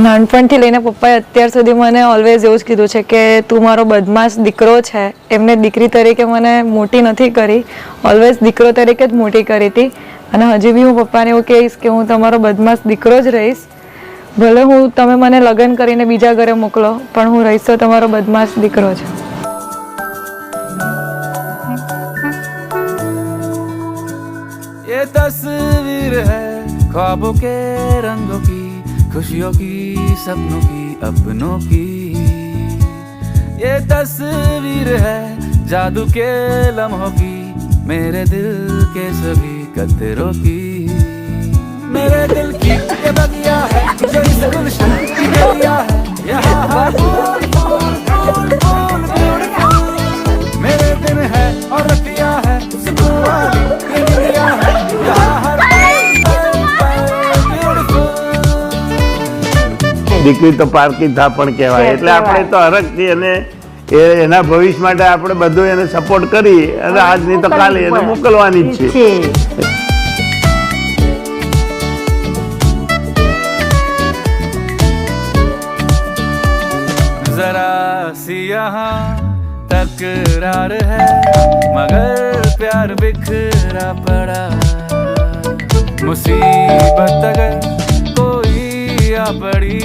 નાનપણથી લઈને પપ્પાએ અત્યાર સુધી મને ઓલવેઝ એવું જ કીધું છે કે તું મારો બદમાશ દીકરો છે. એમને દીકરી તરીકે મને મોટી નથી કરી, ઓલવેઝ દીકરો તરીકે જ મોટી કરી હતી. અને હજી બી હું પપ્પાને એવું કહીશ કે હું તમારો બદમાશ દીકરો જ રહીશ. ભલે હું તમે મને લગ્ન કરીને બીજા ઘરે મોકલો, પણ હું રહીશ તો તમારો બદમાશ દીકરો છે. ये तस्वीर है ख्वाबों के रंगों की, खुशियों की, सपनों की, अपनों की. ये तस्वीर है जादू के लम्हों की, मेरे दिल के सभी कतरों की. मेरे दिल की ये बगिया है जो इस गुलशन की गलिया है, यहाँ हर फूल फूल फूल फूल ब्यूटीफुल. मेरे दिन है और रतिया है सुकून वाली ये दुनिया है, यहाँ हर દીકરી તો પારકી થા પણ કહેવાય. એટલે આપણે તો હરખથી અને એના ભવિષ્ય માટે આપણે બધું એને સપોર્ટ કરી અને આજની તો કાલે એને મોકલવાની જ છે. जरा सी यहाँ तकरार है मगर प्यार बिखरा पड़ा, मुसीबत अगर कोई आ पड़ी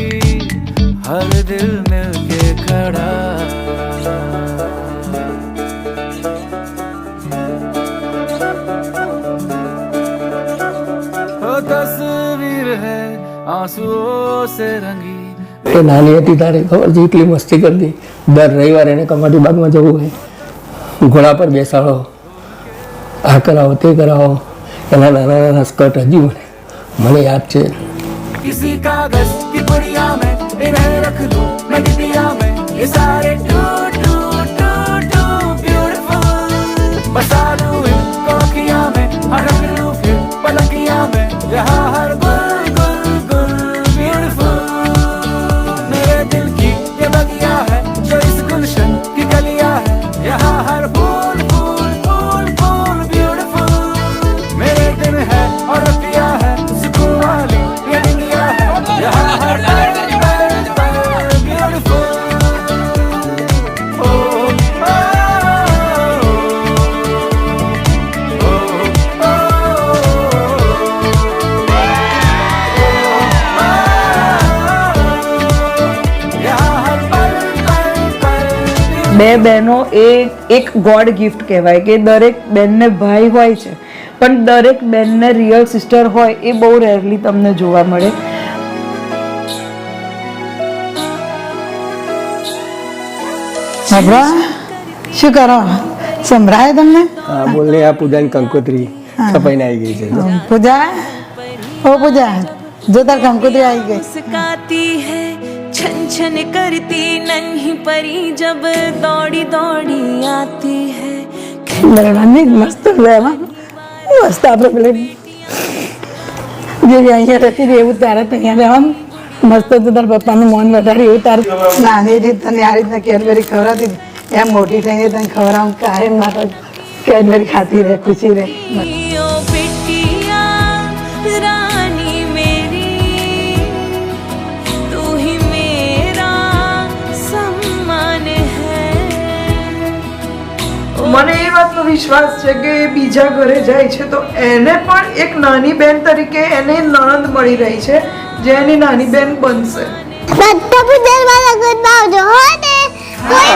हर दिल मिल के खड़ा. वो तस्वीर है आंसुओं से रंगी. એ નાની હતી ત્યારે ખબર છે એટલી મસ્તી કરતી. દર રવિવારે એને કમાટી બાગમાં જવું હોય, ઘોડા પર બેસાડો, આ કરાવો તે કરાવો. એના નાના નાના સ્કર્ટ હજી મને યાદ છે. किसी कागज की पुड़िया में इन्हें रख लूं मैं डिबिया में, ये सारे टूट टूट टूट टूट ब्यूटीफुल. बसा लूं इनको अखियां में और रख लूं फिर पलकियां में, यहाँ हर गुल गुल गुल ब्यूटीफुल. मेरे दिल की ये बगिया है जो इस गुलशन की गलिया है, यहाँ हर फूल फूल फूल फूल ब्यूटीफुल. मेरे दिन है और रतिया है सुकून वाली ये दुनिया है, यहाँ हर पल पल पल ब्यूटीफुल. બે બહેનો એ એક ગોડ ગિફ્ટ કહેવાય કે દરેક બહેનને ભાઈ હોય છે, પણ દરેક બહેનને રિયલ સિસ્ટર હોય એ બહુ રેરલી તમને જોવા મળે. શું કરો? સંભળાય તમને? હા બોલને. આ પૂજાની કંકોત્રી કપાઈને આવી ગઈ છે. પૂજા, ઓ પૂજા, જો તાર કંકોત્રી આવી ગઈ. मुस्काती है छन छन करती नन्ही परी जब दौड़ी दौड़ी आती है. બરાબર મસ્ત રહેવા મસ્ત. આપણે પેલે જે અહીંયા રહેતી હતી એવું તારે અહીંયા રહેવાનું મસ્ત. તો તારા પપ્પાનું મન વધારે એવું તારું નાની હતી તને આ રીતના કેડબરી ખવડાવતી હતી, એમ મોટી થઈને તને ખવડાવું કાયમ માટે કેડબરી ખાતી રહે, ખુશી રહે. ओ बिटिया रानी मेरी तू ही मेरा सम्मान है. મને એ વાતનો વિશ્વાસ છે કે એ બીજા ઘરે જાય છે તો એને પણ એક નાની બેન તરીકે એને નણંદ મળી રહી છે જે એની નાની બેન બનશે. બધા પૂજનમાં લગન આવજો હો ને, કોઈ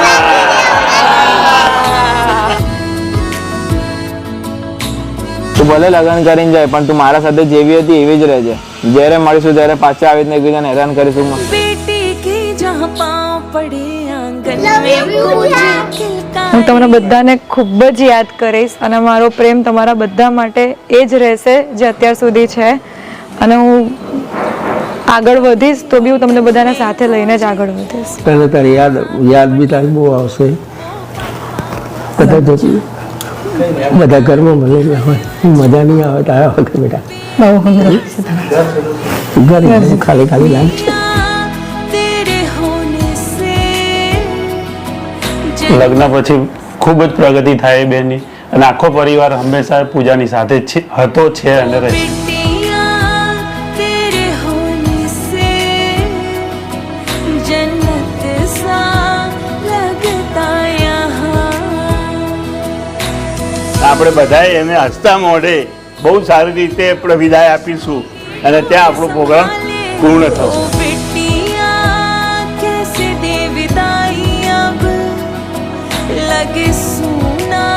તું ભલે લગ્ન કરીને જાય પણ તું મારા સાથે જેવી હતી એવી જ રહેજે. જ્યારે મળીશું ત્યારે પાછા આવીને એકબીજાને હેરાન કરીશું. बेटी के जहाँ पाँव पड़े आंगन में पूजे खिलका. હું તમને બધાને ખૂબ જ યાદ કરીશ અને મારો પ્રેમ તમારા બધા માટે એ જ રહેશે જે અત્યાર સુધી છે. અને હું આગળ વધીશ તો બી હું તમને બધાને સાથે લઈને જ આગળ વધીશ. તને તારી યાદ બી તારી બહુ આવશે. બધા ઘરમાં મળેલા હોય, મજા નહીં આવે તારા વખત બેટા. ઘર ખાલી ખાલી લાગે. લગ્ન પછી ખૂબ જ પ્રગતિ થાય બેની અને આખો પરિવાર હંમેશા પૂજાની સાથે જ હતો, છે અને રહે. આપણે બધાએ એને હસતા મોઢે બહુ સારી રીતે આપણે વિદાય આપીશું અને ત્યાં આપણો પ્રોગ્રામ પૂર્ણ થશે. ओ बिटिया कैसे दे विदाई अब लगे सुना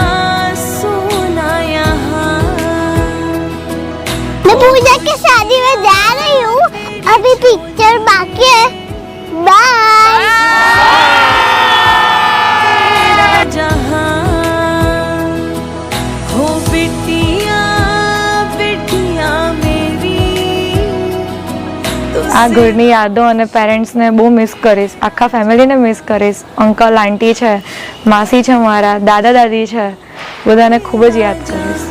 सुना यहाँ मैं पूजा की शादी में जा रही हूँ अभी पिक्चर बाकी है बाय जहाँ हो बिटिया बिटिया मेरी આ ઘરની યાદો અને પેરેન્ટ્સને બહુ મિસ કરીશ, આખા ફેમિલીને મિસ કરીશ. અંકલ આંટી છે, માસી છે, મારા દાદા દાદી છે, બધાને ખૂબ જ યાદ કરીશ.